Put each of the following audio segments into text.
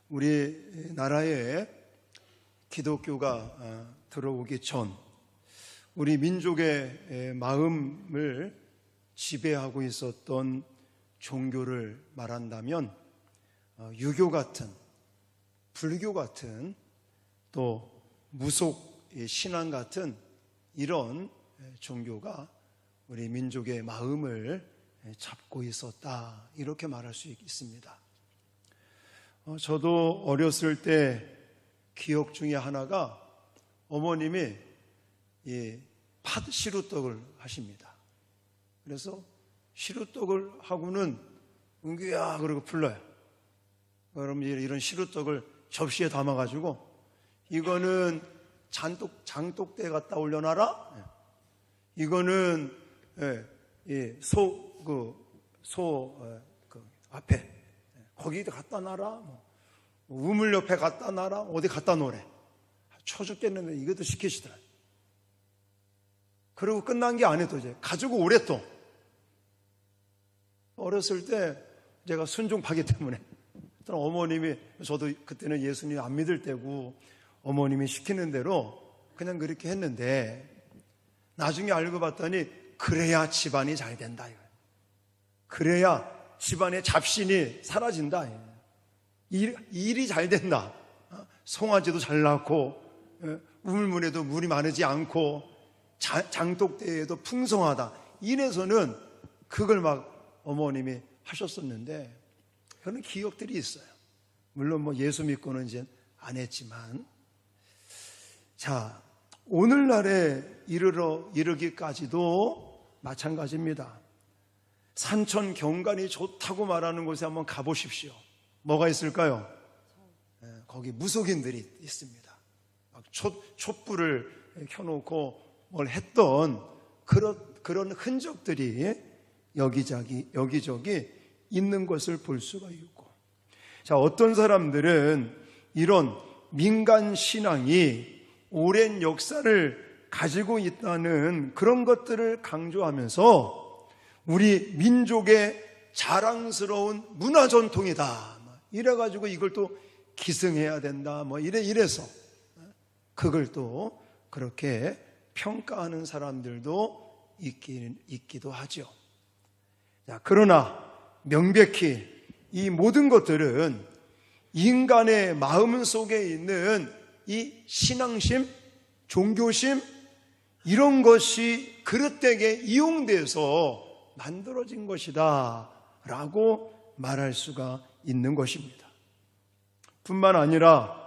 우리 나라에 기독교가 들어오기 전 우리 민족의 마음을 지배하고 있었던 종교를 말한다면 유교 같은, 불교 같은, 또 무속 신앙 같은 이런 종교가 우리 민족의 마음을 잡고 있었다, 이렇게 말할 수 있습니다. 저도 어렸을 때 기억 중에 하나가 어머님이 팥시루떡을 하십니다. 그래서 시루떡을 하고는 은규야 그러고 불러요. 그럼 이런 시루떡을 접시에 담아가지고 이거는 장독대에 갖다 올려놔라. 이거는 소 앞에 거기다 갖다 놔라. 우물 옆에 갖다 놔라. 어디 갖다 놓으래. 쳐 죽겠는데 이것도 시키시더라. 그리고 끝난 게 아니에요. 이제 가지고 오래 또. 어렸을 때 제가 순종파기 때문에 어머님이, 저도 그때는 예수님 안 믿을 때고 어머님이 시키는 대로 그냥 그렇게 했는데 나중에 알고 봤더니 그래야 집안이 잘 된다. 그래야 집안의 잡신이 사라진다. 일이 잘 된다. 송아지도 잘 낳고 우물물에도 물이 마르지 않고 장독대에도 풍성하다. 이래서는 그걸 막 어머님이 하셨었는데 그런 기억들이 있어요. 물론 예수 믿고는 이제 안 했지만, 자, 오늘날에 이르기까지도 마찬가지입니다. 산천 경관이 좋다고 말하는 곳에 한번 가보십시오. 뭐가 있을까요? 거기 무속인들이 있습니다. 막 촛불을 켜놓고 뭘 했던 그런 흔적들이 여기저기 있는 것을 볼 수가 있고, 자, 어떤 사람들은 이런 민간 신앙이 오랜 역사를 가지고 있다는 그런 것들을 강조하면서 우리 민족의 자랑스러운 문화 전통이다, 이래가지고 이걸 또 기승해야 된다, 이래서 그걸 또 그렇게 평가하는 사람들도 있기도 하죠. 자, 그러나 명백히 이 모든 것들은 인간의 마음 속에 있는 이 신앙심, 종교심, 이런 것이 그릇되게 이용돼서 만들어진 것이다 라고 말할 수가 있는 것입니다. 뿐만 아니라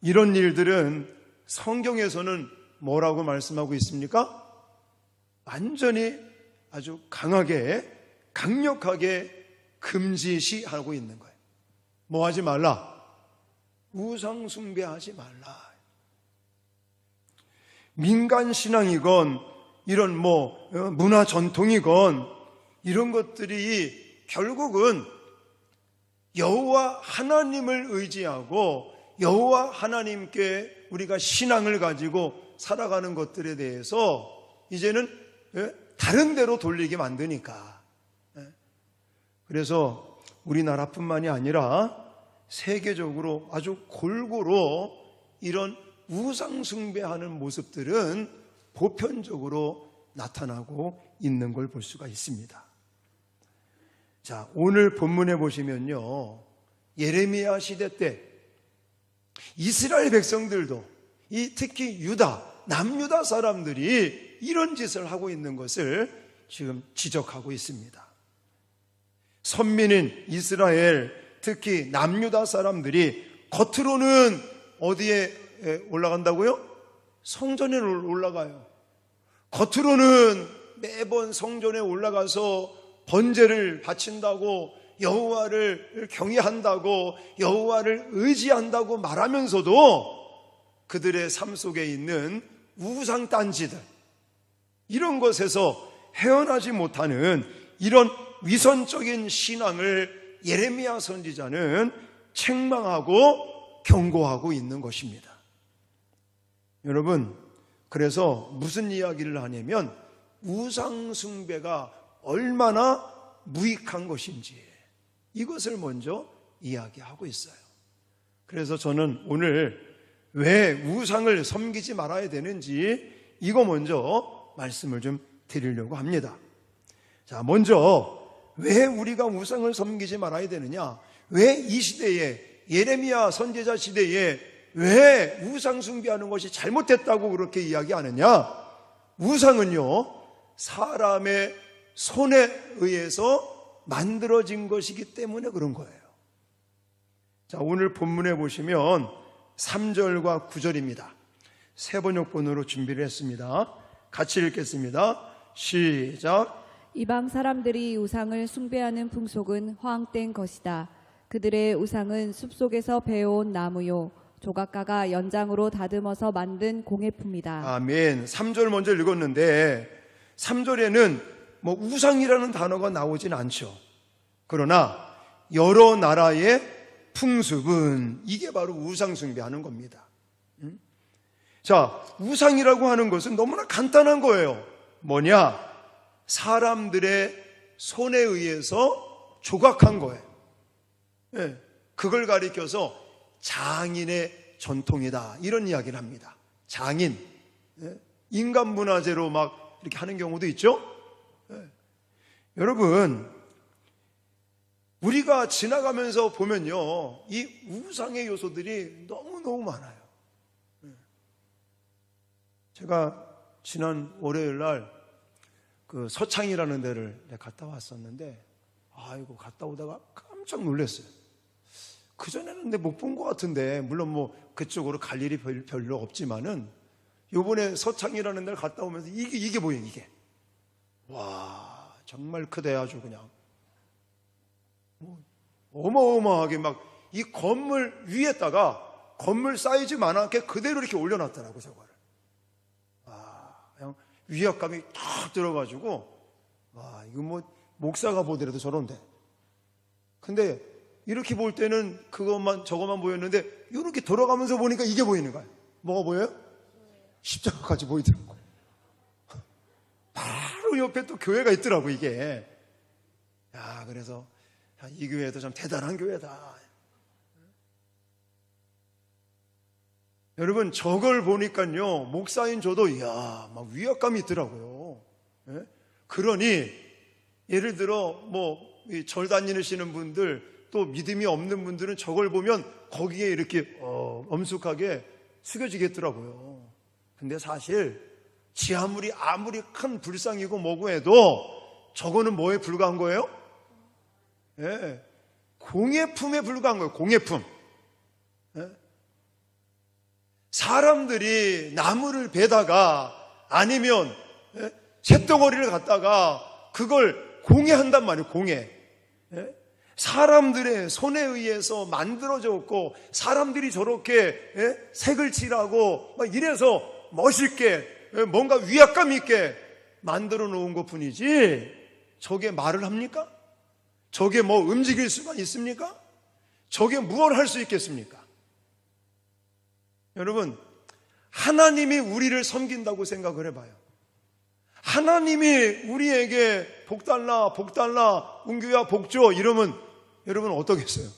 이런 일들은 성경에서는 뭐라고 말씀하고 있습니까? 완전히 아주 강력하게 금지시하고 있는 거예요. 뭐 하지 말라? 우상 숭배하지 말라. 민간 신앙이건 이런 문화 전통이건 이런 것들이 결국은 여호와 하나님을 의지하고 여호와 하나님께 우리가 신앙을 가지고 살아가는 것들에 대해서 이제는 다른 데로 돌리게 만드니까. 그래서 우리나라뿐만이 아니라 세계적으로 아주 골고루 이런 우상 숭배하는 모습들은 보편적으로 나타나고 있는 걸 볼 수가 있습니다. 자, 오늘 본문에 보시면요, 예레미야 시대 때 이스라엘 백성들도 특히 남유다 사람들이 이런 짓을 하고 있는 것을 지금 지적하고 있습니다. 선민인 이스라엘, 특히 남유다 사람들이 겉으로는 어디에 올라간다고요? 성전에 올라가요. 겉으로는 매번 성전에 올라가서 번제를 바친다고, 여호와를 경외한다고, 여호와를 의지한다고 말하면서도 그들의 삶 속에 있는 우상 딴지들, 이런 것에서 헤어나지 못하는 이런 위선적인 신앙을 예레미야 선지자는 책망하고 경고하고 있는 것입니다. 여러분, 그래서 무슨 이야기를 하냐면 우상 숭배가 얼마나 무익한 것인지 이것을 먼저 이야기하고 있어요. 그래서 저는 오늘 왜 우상을 섬기지 말아야 되는지 이거 먼저 말씀을 좀 드리려고 합니다. 자, 먼저 왜 우리가 우상을 섬기지 말아야 되느냐? 왜 이 시대에, 예레미야 선지자 시대에 왜 우상 숭배하는 것이 잘못됐다고 그렇게 이야기하느냐? 우상은요, 사람의 손에 의해서 만들어진 것이기 때문에 그런 거예요. 자, 오늘 본문에 보시면 3절과 9절입니다. 세 번역본으로 준비를 했습니다. 같이 읽겠습니다. 시작. 이방 사람들이 우상을 숭배하는 풍속은 허황된 것이다. 그들의 우상은 숲속에서 베어온 나무요, 조각가가 연장으로 다듬어서 만든 공예품이다. 아멘. 3절 먼저 읽었는데 3절에는 뭐 우상이라는 단어가 나오진 않죠. 그러나 여러 나라의 풍습은 이게 바로 우상 숭배하는 겁니다. 자, 우상이라고 하는 것은 너무나 간단한 거예요. 뭐냐? 사람들의 손에 의해서 조각한 거예요. 네, 그걸 가리켜서 장인의 전통이다, 이런 이야기를 합니다. 장인, 네, 인간 문화재로 막 이렇게 하는 경우도 있죠. 네. 여러분, 우리가 지나가면서 보면요, 이 우상의 요소들이 너무너무 많아요. 제가 지난 월요일 날 그 서창이라는 데를 갔다 왔었는데, 아이고, 갔다 오다가 깜짝 놀랐어요. 그전에는 못 본 것 같은데, 물론 뭐 그쪽으로 갈 일이 별로 없지만은, 요번에 서창이라는 데를 갔다 오면서 이게 뭐예요, 이게. 와, 정말 크대, 아주 그냥. 어마어마하게 막 이 건물 위에다가 건물 사이즈만하게 그대로 이렇게 올려놨더라고, 저거를. 그냥 위압감이 탁 들어가지고, 와, 이거 뭐 목사가 보더라도 저런데. 근데 이렇게 볼 때는 저것만 보였는데, 이렇게 돌아가면서 보니까 이게 보이는 거예요. 뭐가 보여요? 십자가까지 보이더라고. 바로 옆에 또 교회가 있더라고, 이게. 야, 그래서 이 교회도 참 대단한 교회다. 여러분, 저걸 보니까요, 목사인 저도 이야, 막 위압감이 있더라고요. 예? 그러니 예를 들어 절 다니시는 분들, 또 믿음이 없는 분들은 저걸 보면 거기에 이렇게 엄숙하게 숙여지겠더라고요. 근데 사실 아무리 큰 불상이고 뭐고 해도 저거는 뭐에 불과한 거예요? 예, 공예품에 불과한 거예요. 공예품. 예? 사람들이 나무를 베다가 아니면 쇳덩어리를 갖다가 그걸 공예한단 말이에요. 공예. 예? 사람들의 손에 의해서 만들어졌고, 사람들이 저렇게 색을 칠하고 막 이래서 멋있게 뭔가 위압감 있게 만들어 놓은 것 뿐이지, 저게 말을 합니까? 저게 뭐 움직일 수가 있습니까? 저게 무엇을 할 수 있겠습니까? 여러분, 하나님이 우리를 섬긴다고 생각을 해봐요. 하나님이 우리에게 복 달라, 은규야 복 줘, 이러면 여러분 어떠겠어요?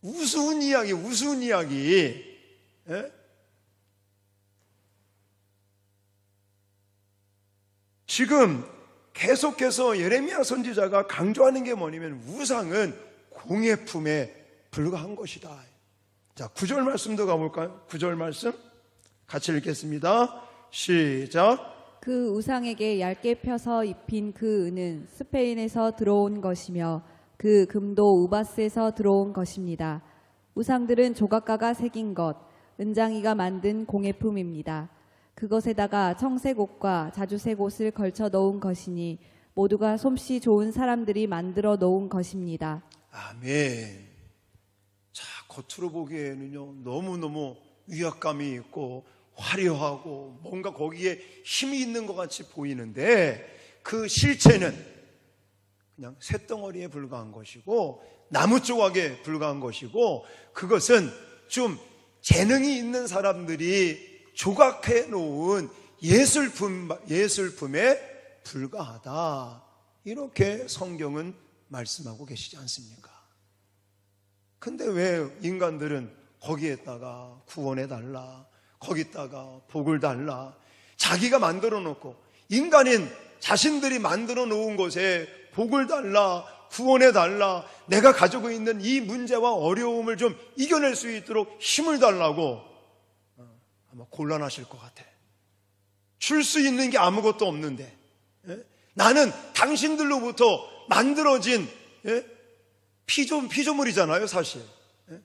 우스운 이야기. 예? 지금 계속해서 예레미야 선지자가 강조하는 게 뭐냐면, 우상은 공예품에 불과한 것이다. 자, 9절 말씀도 가볼까요? 9절 말씀 같이 읽겠습니다. 시작. 그 우상에게 얇게 펴서 입힌 그 은은 스페인에서 들어온 것이며 그 금도 우바스에서 들어온 것입니다. 우상들은 조각가가 새긴 것, 은장이가 만든 공예품입니다. 그것에다가 청색 옷과 자주색 옷을 걸쳐 놓은 것이니 모두가 솜씨 좋은 사람들이 만들어 놓은 것입니다. 아멘. 자, 겉으로 보기에는요, 너무너무 위압감이 있고 화려하고 뭔가 거기에 힘이 있는 것 같이 보이는데, 그 실체는 그냥 쇳덩어리에 불과한 것이고 나무 조각에 불과한 것이고, 그것은 좀 재능이 있는 사람들이 조각해 놓은 예술품에 불과하다, 이렇게 성경은 말씀하고 계시지 않습니까? 근데 왜 인간들은 거기에다가 구원해달라, 거기다가 복을 달라, 자기가 만들어 놓고, 인간인 자신들이 만들어 놓은 것에 복을 달라, 구원해달라, 내가 가지고 있는 이 문제와 어려움을 좀 이겨낼 수 있도록 힘을 달라고 아마 곤란하실 것 같아. 줄 수 있는 게 아무것도 없는데, 나는 당신들로부터 만들어진 피조물이잖아요, 사실.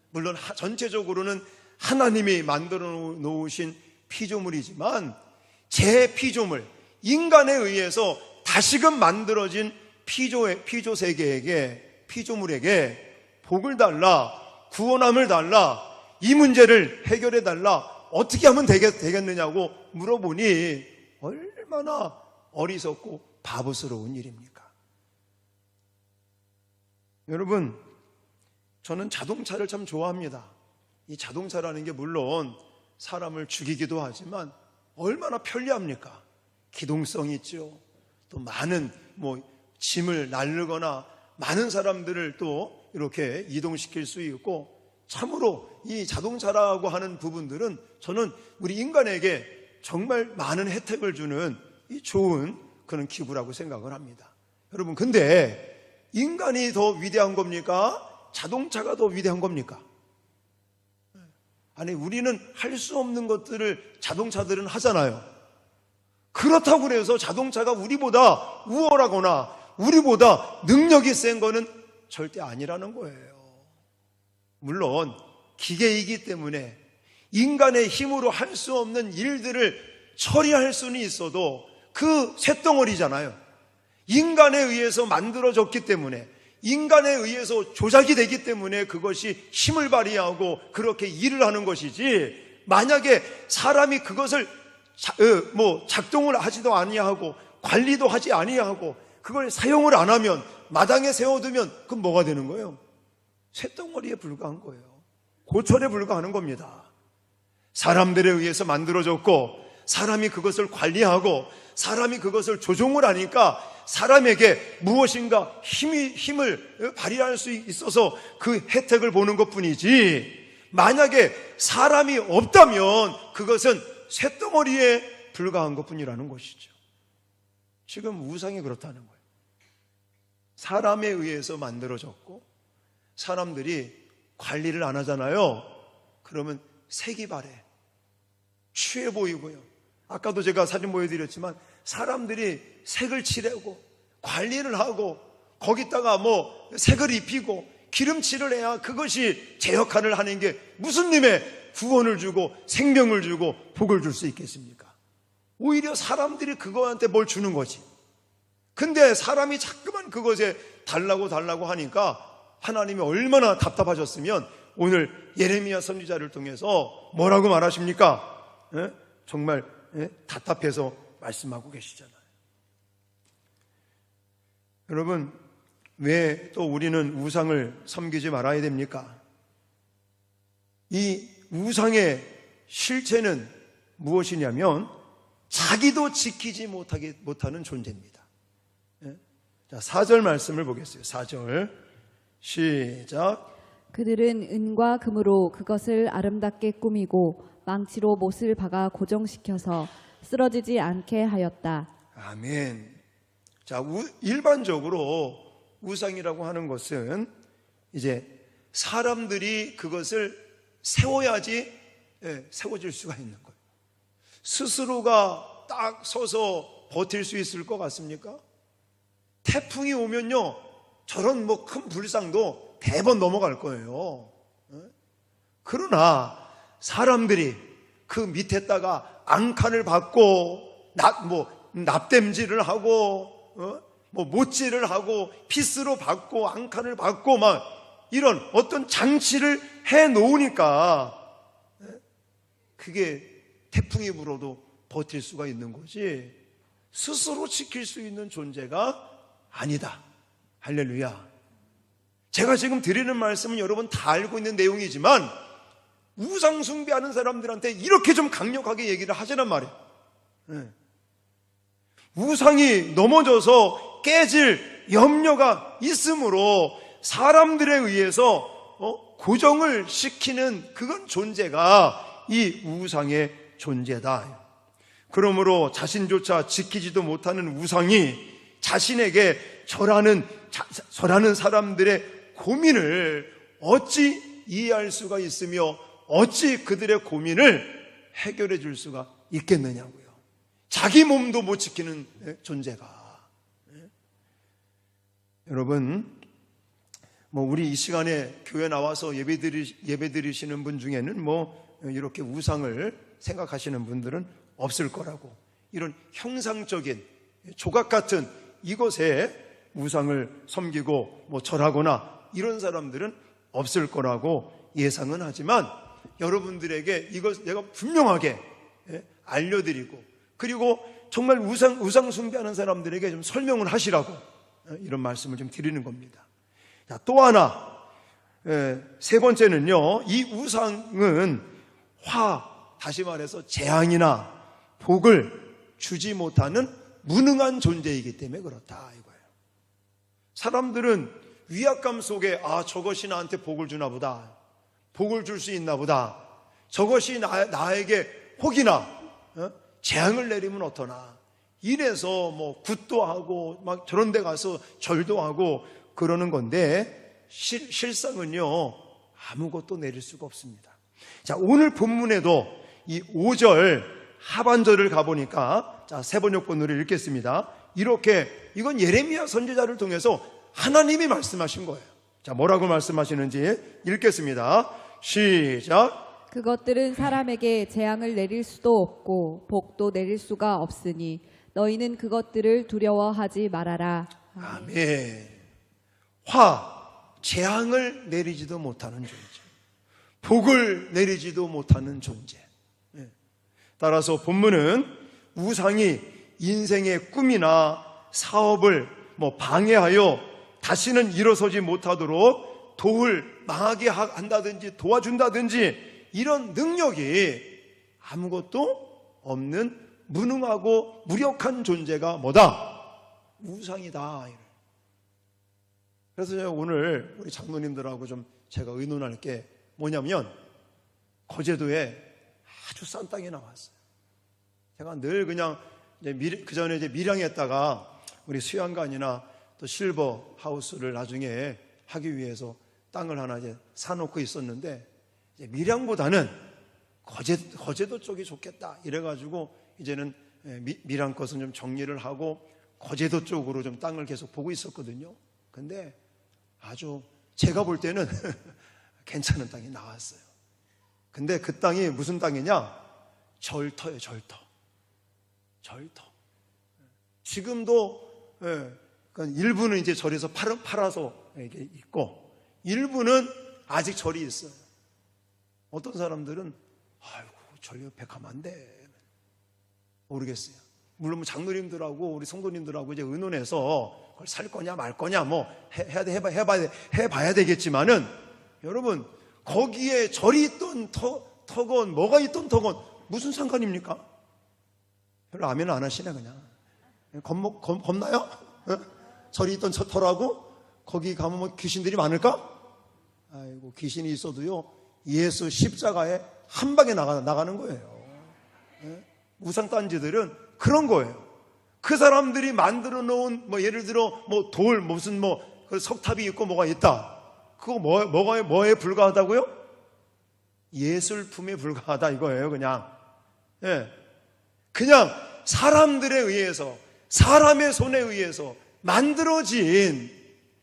물론 전체적으로는 하나님이 만들어 놓으신 피조물이지만, 제 피조물, 인간에 의해서 다시금 만들어진 피조 세계에게, 피조물에게 복을 달라, 구원함을 달라, 이 문제를 해결해 달라, 어떻게 하면 되겠느냐고 물어보니 얼마나 어리석고 바보스러운 일입니까? 여러분, 저는 자동차를 참 좋아합니다. 이 자동차라는 게 물론 사람을 죽이기도 하지만 얼마나 편리합니까? 기동성이 있죠. 또 많은 짐을 나르거나 많은 사람들을 또 이렇게 이동시킬 수 있고, 참으로 이 자동차라고 하는 부분들은 저는 우리 인간에게 정말 많은 혜택을 주는 이 좋은 그런 기구라고 생각을 합니다. 여러분, 근데 인간이 더 위대한 겁니까? 자동차가 더 위대한 겁니까? 아니, 우리는 할 수 없는 것들을 자동차들은 하잖아요. 그렇다고 해서 자동차가 우리보다 우월하거나 우리보다 능력이 센 거는 절대 아니라는 거예요. 물론 기계이기 때문에 인간의 힘으로 할 수 없는 일들을 처리할 수는 있어도 그 쇳덩어리잖아요. 인간에 의해서 만들어졌기 때문에, 인간에 의해서 조작이 되기 때문에 그것이 힘을 발휘하고 그렇게 일을 하는 것이지, 만약에 사람이 그것을 작동을 하지도 아니하고 관리도 하지 아니하고 그걸 사용을 안 하면, 마당에 세워두면 그건 뭐가 되는 거예요? 쇳덩어리에 불과한 거예요. 고철에 불과하는 겁니다. 사람들에 의해서 만들어졌고, 사람이 그것을 관리하고 사람이 그것을 조종을 하니까 사람에게 무엇인가 힘을 발휘할 수 있어서 그 혜택을 보는 것뿐이지, 만약에 사람이 없다면 그것은 쇳덩어리에 불과한 것뿐이라는 것이죠. 지금 우상이 그렇다는 거예요. 사람에 의해서 만들어졌고 사람들이 관리를 안 하잖아요. 그러면 색이 바래, 취해 보이고요. 아까도 제가 사진 보여드렸지만 사람들이 색을 칠하고 관리를 하고 거기다가 색을 입히고 기름칠을 해야 그것이 제 역할을 하는 게 무슨 님의 구원을 주고 생명을 주고 복을 줄 수 있겠습니까? 오히려 사람들이 그거한테 뭘 주는 거지. 근데 사람이 자꾸만 그것에 달라고 하니까 하나님이 얼마나 답답하셨으면 오늘 예레미야 선지자를 통해서 뭐라고 말하십니까? 정말 답답해서 말씀하고 계시잖아요. 여러분, 왜 또 우리는 우상을 섬기지 말아야 됩니까? 이 우상의 실체는 무엇이냐면 자기도 지키지 못하는 존재입니다. 자, 4절 말씀을 보겠어요. 4절 시작. 그들은 은과 금으로 그것을 아름답게 꾸미고 망치로 못을 박아 고정시켜서 쓰러지지 않게 하였다. 아멘. 자, 일반적으로 우상이라고 하는 것은 이제 사람들이 그것을 세워야지 세워질 수가 있는 거예요. 스스로가 딱 서서 버틸 수 있을 것 같습니까? 태풍이 오면요, 저런 큰 불상도 대번 넘어갈 거예요. 그러나 사람들이 그 밑에다가 앙칸을 받고 납땜질을 하고 못질을 하고 피스로 받고 앙칸을 받고 막 이런 어떤 장치를 해 놓으니까 그게 태풍이 불어도 버틸 수가 있는 거지, 스스로 지킬 수 있는 존재가 아니다. 할렐루야. 제가 지금 드리는 말씀은 여러분 다 알고 있는 내용이지만 우상 숭배하는 사람들한테 이렇게 좀 강력하게 얘기를 하자란 말이에요. 우상이 넘어져서 깨질 염려가 있으므로 사람들에 의해서 고정을 시키는 그건 존재가 이 우상의 존재다. 그러므로 자신조차 지키지도 못하는 우상이 자신에게 절하는 사람들의 고민을 어찌 이해할 수가 있으며 어찌 그들의 고민을 해결해 줄 수가 있겠느냐고요. 자기 몸도 못 지키는 존재가. 여러분, 우리 이 시간에 교회 나와서 예배 드리시는 분 중에는 이렇게 우상을 생각하시는 분들은 없을 거라고, 이런 형상적인 조각 같은 이것에 우상을 섬기고 절하거나 이런 사람들은 없을 거라고 예상은 하지만, 여러분들에게 이것 내가 분명하게 알려드리고, 그리고 정말 우상 숭배하는 사람들에게 좀 설명을 하시라고 이런 말씀을 좀 드리는 겁니다. 자, 또 하나, 세 번째는요, 이 우상은 다시 말해서 재앙이나 복을 주지 못하는 무능한 존재이기 때문에 그렇다 이거예요. 사람들은 위압감 속에 저것이 나한테 복을 주나 보다, 복을 줄 수 있나 보다, 저것이 나에게 혹이나 재앙을 내리면 어떠나, 이래서 굿도 하고 막 저런 데 가서 절도 하고 그러는 건데, 실상은요 아무것도 내릴 수가 없습니다. 자, 오늘 본문에도 이 5절 하반절을 가보니까, 자, 세 번역본으로 읽겠습니다. 이건 예레미야 선지자를 통해서 하나님이 말씀하신 거예요. 자, 뭐라고 말씀하시는지 읽겠습니다. 시작. 그것들은 사람에게 재앙을 내릴 수도 없고 복도 내릴 수가 없으니 너희는 그것들을 두려워하지 말아라. 아멘. 재앙을 내리지도 못하는 존재, 복을 내리지도 못하는 존재. 따라서 본문은 우상이 인생의 꿈이나 사업을 방해하여 다시는 일어서지 못하도록 망하게 한다든지 도와준다든지 이런 능력이 아무것도 없는 무능하고 무력한 존재가 뭐다? 우상이다. 그래서 제가 오늘 우리 장로님들하고 좀 제가 의논할 게 뭐냐면, 거제도에 아주 싼 땅이 나왔어요. 제가 늘 그냥 그 전에 밀양에다가 우리 수양관이나 또 실버 하우스를 나중에 하기 위해서 땅을 하나 사놓고 있었는데, 밀양보다는 거제도 쪽이 좋겠다 이래가지고 이제는 밀양 것은 좀 정리를 하고 거제도 쪽으로 좀 땅을 계속 보고 있었거든요. 근데 아주 제가 볼 때는 괜찮은 땅이 나왔어요. 근데 그 땅이 무슨 땅이냐? 절터예요. 절터. 지금도 그러니까 일부는 이제 절에서 팔아서 이게 있고, 일부는 아직 절이 있어요. 어떤 사람들은 절 옆에 가면 안 돼, 모르겠어요. 물론 장로님들하고 우리 성도님들하고 이제 의논해서 그걸 살 거냐 말 거냐 해봐야 되겠지만은, 여러분, 거기에 절이 있던 터건 뭐가 있던 터건 무슨 상관입니까? 별로 아멘 안 하시네. 그냥 겁나요? 절이 있던 터라고? 거기 가면 귀신들이 많을까? 아이고, 귀신이 있어도요 예수 십자가에 한 방에 나가는 거예요. 우상단지들은 그런 거예요. 그 사람들이 만들어 놓은 예를 들어 돌 무슨 그 석탑이 있고 뭐가 있다. 그거 뭐에 불과하다고요? 예술품에 불과하다 이거예요. 그냥 사람들에 의해서, 사람의 손에 의해서 만들어진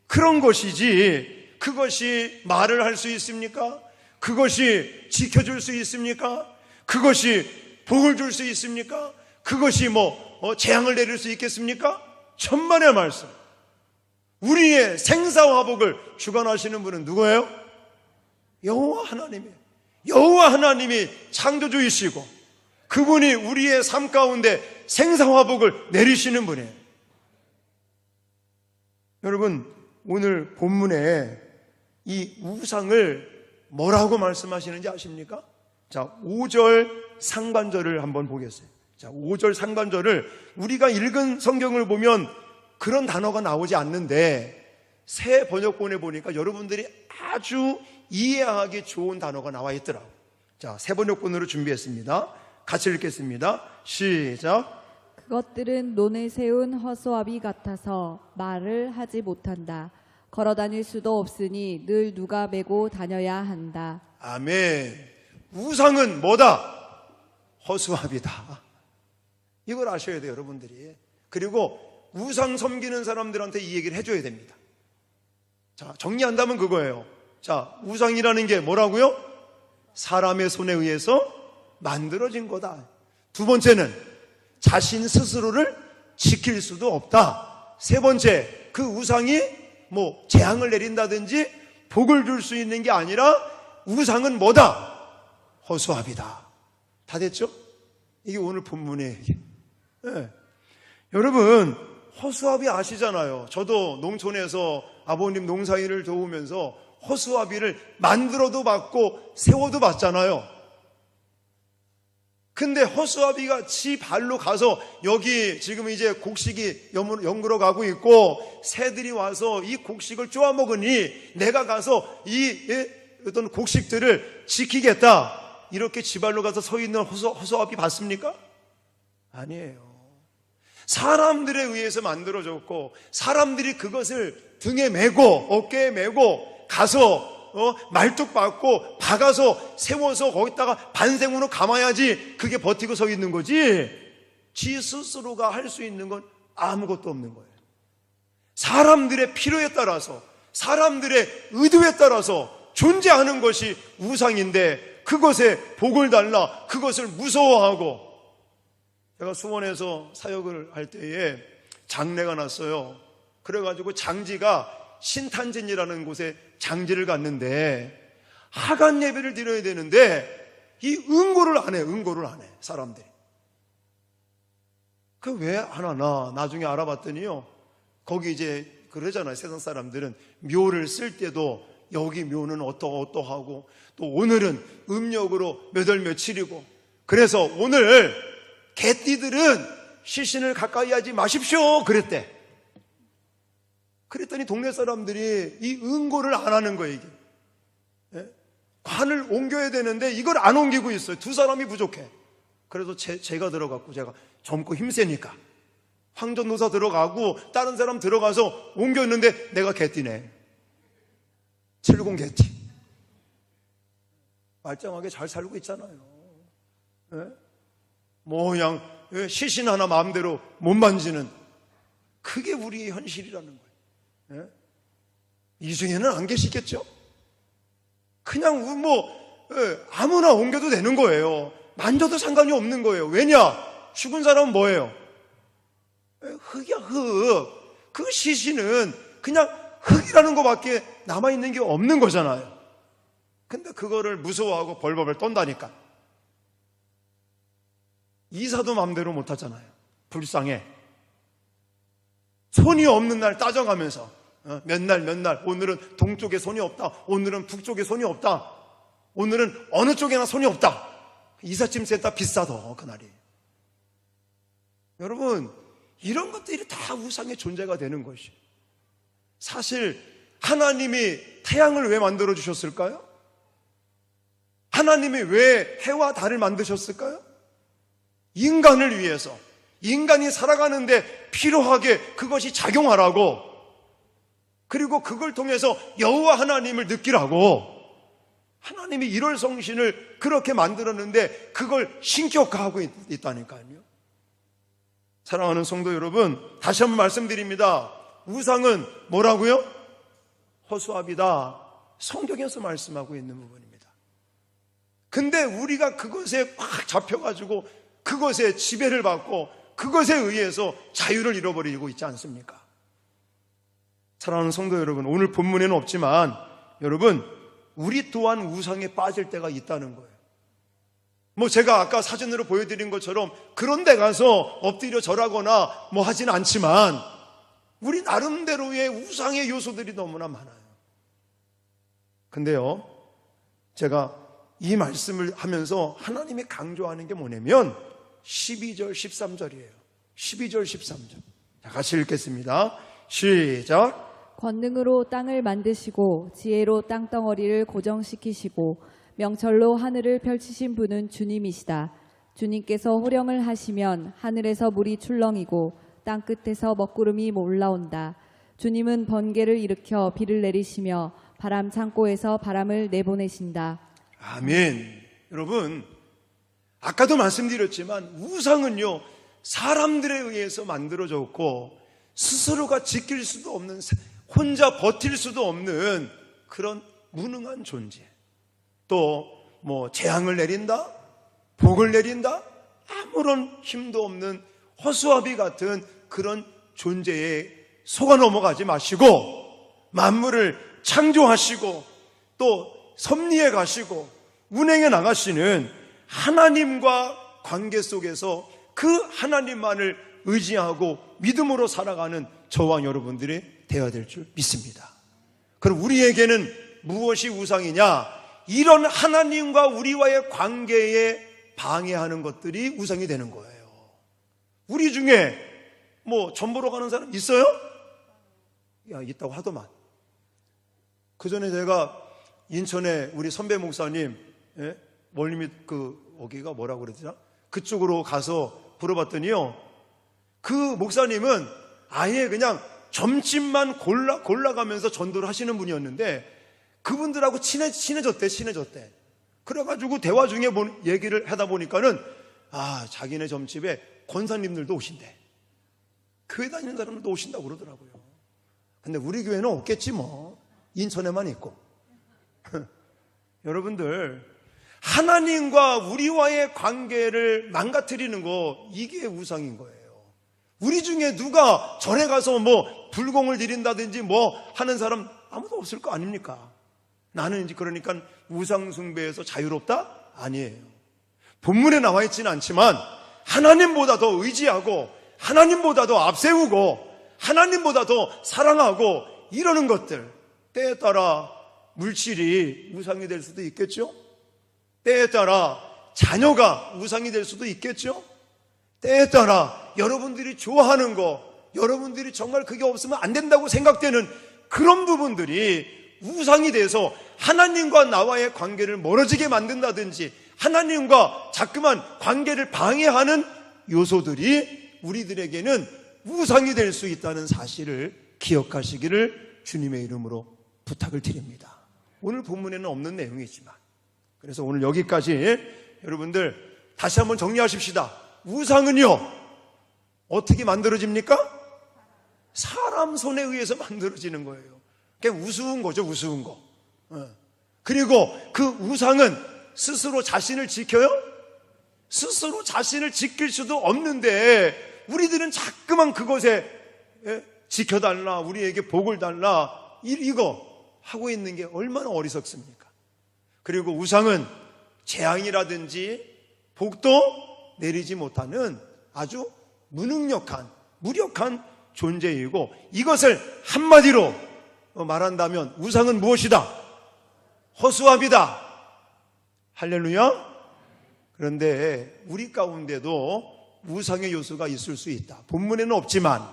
그런 것이지, 그것이 말을 할 수 있습니까? 그것이 지켜줄 수 있습니까? 그것이 복을 줄 수 있습니까? 그것이 재앙을 내릴 수 있겠습니까? 천만의 말씀. 우리의 생사화복을 주관하시는 분은 누구예요? 여호와 하나님이에요. 여호와 하나님이 창조주이시고 그분이 우리의 삶 가운데 생사화복을 내리시는 분이에요. 여러분, 오늘 본문에 이 우상을 뭐라고 말씀하시는지 아십니까? 자, 5절 상반절을 한번 보겠어요. 자, 5절 상반절을 우리가 읽은 성경을 보면 그런 단어가 나오지 않는데, 새 번역본에 보니까 여러분들이 아주 이해하기 좋은 단어가 나와 있더라고요. 자, 세 번역본으로 준비했습니다. 같이 읽겠습니다. 시작. 그것들은 논에 세운 허수아비 같아서 말을 하지 못한다. 걸어 다닐 수도 없으니 늘 누가 메고 다녀야 한다. 아멘. 우상은 뭐다? 허수아비다. 이걸 아셔야 돼요, 여러분들이. 그리고 우상 섬기는 사람들한테 이 얘기를 해줘야 됩니다. 자, 정리한다면 그거예요. 자, 우상이라는 게 뭐라고요? 사람의 손에 의해서 만들어진 거다. 두 번째는 자신 스스로를 지킬 수도 없다. 세 번째, 그 우상이 뭐 재앙을 내린다든지 복을 줄 수 있는 게 아니라 우상은 뭐다? 허수아비다. 다 됐죠? 이게 오늘 본문의 얘기. 네. 여러분, 허수아비 아시잖아요. 저도 농촌에서 아버님 농사일을 도우면서 허수아비를 만들어도 봤고 세워도 봤잖아요. 근데 허수아비가 지 발로 가서 여기 지금 이제 곡식이 연그러 가고 있고 새들이 와서 이 곡식을 쪼아 먹으니 내가 가서 이 어떤 곡식들을 지키겠다. 이렇게 지 발로 가서 서 있는 허수아비 봤습니까? 아니에요. 사람들에 의해서 만들어졌고 사람들이 그것을 등에 메고 어깨에 메고 가서 말뚝 박고 박아서 세워서 거기다가 반생으로 감아야지 그게 버티고 서 있는 거지. 지 스스로가 할 수 있는 건 아무것도 없는 거예요. 사람들의 필요에 따라서 사람들의 의도에 따라서 존재하는 것이 우상인데 그것에 복을 달라 그것을 무서워하고. 제가 수원에서 사역을 할 때에 장례가 났어요. 그래가지고 장지가 신탄진이라는 곳에 장지를 갔는데 하간 예배를 드려야 되는데 이 응고를 안 해. 사람들이. 그 왜 안 하나 나중에 알아봤더니요, 거기 이제 그러잖아요. 세상 사람들은 묘를 쓸 때도 여기 묘는 어떠하고 또 오늘은 음력으로 몇 월 며칠이고, 그래서 오늘 개띠들은 시신을 가까이 하지 마십시오 그랬대. 그랬더니 동네 사람들이 이 응고를 안 하는 거예요. 이게. 예? 관을 옮겨야 되는데 이걸 안 옮기고 있어요. 두 사람이 부족해. 그래서 제가 들어갔고, 제가 젊고 힘세니까 황전노사 들어가고 다른 사람 들어가서 옮겼는데 내가 개띠네. 70 개띠. 말짱하게 잘 살고 있잖아요. 예? 뭐 그냥 시신 하나 마음대로 못 만지는, 그게 우리의 현실이라는 거예요. 예? 이 중에는 안 계시겠죠? 그냥 아무나 옮겨도 되는 거예요. 만져도 상관이 없는 거예요. 왜냐? 죽은 사람은 뭐예요? 흙이야, 흙. 그 시신은 그냥 흙이라는 것밖에 남아있는 게 없는 거잖아요. 근데 그거를 무서워하고 벌벌 떤다니까. 이사도 마음대로 못 하잖아요. 불쌍해. 손이 없는 날 따져가면서 몇 날 오늘은 동쪽에 손이 없다, 오늘은 북쪽에 손이 없다, 오늘은 어느 쪽에나 손이 없다. 이삿짐 센터 비싸더 그날이. 여러분, 이런 것들이 다 우상의 존재가 되는 것이. 사실 하나님이 태양을 왜 만들어 주셨을까요? 하나님이 왜 해와 달을 만드셨을까요? 인간을 위해서, 인간이 살아가는데 필요하게 그것이 작용하라고, 그리고 그걸 통해서 여호와 하나님을 느끼라고. 하나님이 1월 성신을 그렇게 만들었는데 그걸 신격화하고 있다니까요. 사랑하는 성도 여러분, 다시 한번 말씀드립니다. 우상은 뭐라고요? 허수아비다. 성경에서 말씀하고 있는 부분입니다. 근데 우리가 그것에 확 잡혀가지고 그것에 지배를 받고 그것에 의해서 자유를 잃어버리고 있지 않습니까? 사랑하는 성도 여러분, 오늘 본문에는 없지만 여러분, 우리 또한 우상에 빠질 때가 있다는 거예요. 제가 아까 사진으로 보여드린 것처럼 그런 데 가서 엎드려 절하거나 하진 않지만 우리 나름대로의 우상의 요소들이 너무나 많아요. 근데요, 제가 이 말씀을 하면서 하나님이 강조하는 게 뭐냐면 12절 13절이에요 12절 13절. 자, 같이 읽겠습니다. 시작. 권능으로 땅을 만드시고 지혜로 땅덩어리를 고정시키시고 명철로 하늘을 펼치신 분은 주님이시다. 주님께서 호령을 하시면 하늘에서 물이 출렁이고 땅 끝에서 먹구름이 올라온다. 주님은 번개를 일으켜 비를 내리시며 바람 창고에서 바람을 내보내신다. 아멘. 여러분, 아까도 말씀드렸지만 우상은요, 사람들에 의해서 만들어졌고 스스로가 지킬 수도 없는, 혼자 버틸 수도 없는 그런 무능한 존재. 또 뭐 재앙을 내린다, 복을 내린다, 아무런 힘도 없는 허수아비 같은 그런 존재에 속아 넘어가지 마시고 만물을 창조하시고 또 섭리해 가시고 운행해 나가시는 하나님과 관계 속에서 그 하나님만을 의지하고 믿음으로 살아가는 저와 여러분들이 되어야 될 줄 믿습니다. 그럼 우리에게는 무엇이 우상이냐? 이런 하나님과 우리와의 관계에 방해하는 것들이 우상이 되는 거예요. 우리 중에 뭐 전 보러 가는 사람 있어요? 야, 있다고 하더만. 그 전에 제가 인천에 우리 선배 목사님, 멀리밑 거기가 뭐라고 그러더라? 그쪽으로 가서 물어봤더니요, 그 목사님은 아예 그냥 점집만 골라가면서 전도를 하시는 분이었는데 그분들하고 친해졌대. 그래가지고 대화 중에 얘기를 하다 보니까는 자기네 점집에 권사님들도 오신대. 교회 다니는 사람들도 오신다고 그러더라고요. 근데 우리 교회는 없겠지 뭐. 인천에만 있고. 여러분들, 하나님과 우리와의 관계를 망가뜨리는 거, 이게 우상인 거예요. 우리 중에 누가 절에 가서 뭐 불공을 드린다든지 뭐 하는 사람 아무도 없을 거 아닙니까? 나는 이제 그러니까 우상 숭배에서 자유롭다? 아니에요. 본문에 나와 있지는 않지만 하나님보다 더 의지하고 하나님보다 더 앞세우고 하나님보다 더 사랑하고 이러는 것들, 때에 따라 물질이 우상이 될 수도 있겠죠? 때에 따라 자녀가 우상이 될 수도 있겠죠? 때에 따라 여러분들이 좋아하는 거, 여러분들이 정말 그게 없으면 안 된다고 생각되는 그런 부분들이 우상이 돼서 하나님과 나와의 관계를 멀어지게 만든다든지 하나님과 자꾸만 관계를 방해하는 요소들이 우리들에게는 우상이 될 수 있다는 사실을 기억하시기를 주님의 이름으로 부탁을 드립니다. 오늘 본문에는 없는 내용이지만, 그래서 오늘 여기까지 여러분들 다시 한번 정리하십시다. 우상은요, 어떻게 만들어집니까? 사람 손에 의해서 만들어지는 거예요. 그냥 우스운 거죠, 우스운 거. 그리고 그 우상은 스스로 자신을 지켜요? 스스로 자신을 지킬 수도 없는데 우리들은 자꾸만 그것에 지켜달라, 우리에게 복을 달라, 이거 하고 있는 게 얼마나 어리석습니까? 그리고 우상은 재앙이라든지 복도 내리지 못하는 아주 무능력한, 무력한 존재이고, 이것을 한마디로 말한다면 우상은 무엇이다? 허수아비다. 할렐루야. 그런데 우리 가운데도 우상의 요소가 있을 수 있다. 본문에는 없지만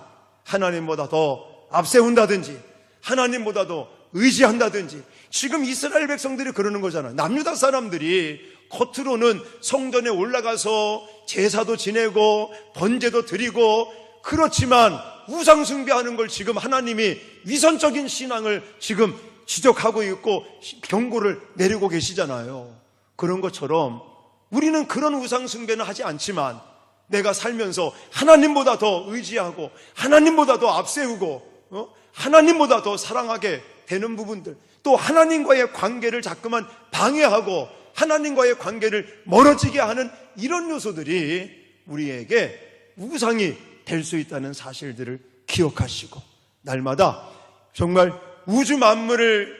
하나님보다 더 앞세운다든지 하나님보다 더 의지한다든지, 지금 이스라엘 백성들이 그러는 거잖아요. 남유다 사람들이 겉으로는 성전에 올라가서 제사도 지내고 번제도 드리고 그렇지만 우상 숭배하는 걸 지금 하나님이 위선적인 신앙을 지금 지적하고 있고 경고를 내리고 계시잖아요. 그런 것처럼 우리는 그런 우상 숭배는 하지 않지만 내가 살면서 하나님보다 더 의지하고 하나님보다 더 앞세우고 하나님보다 더 사랑하게 되는 부분들, 또 하나님과의 관계를 자꾸만 방해하고 하나님과의 관계를 멀어지게 하는 이런 요소들이 우리에게 우상이 될 수 있다는 사실들을 기억하시고, 날마다 정말 우주 만물을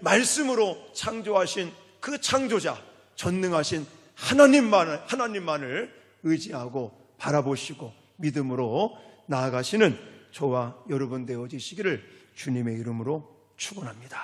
말씀으로 창조하신 그 창조자, 전능하신 하나님만을 의지하고 바라보시고 믿음으로 나아가시는 저와 여러분 되어지시기를 주님의 이름으로 축원합니다.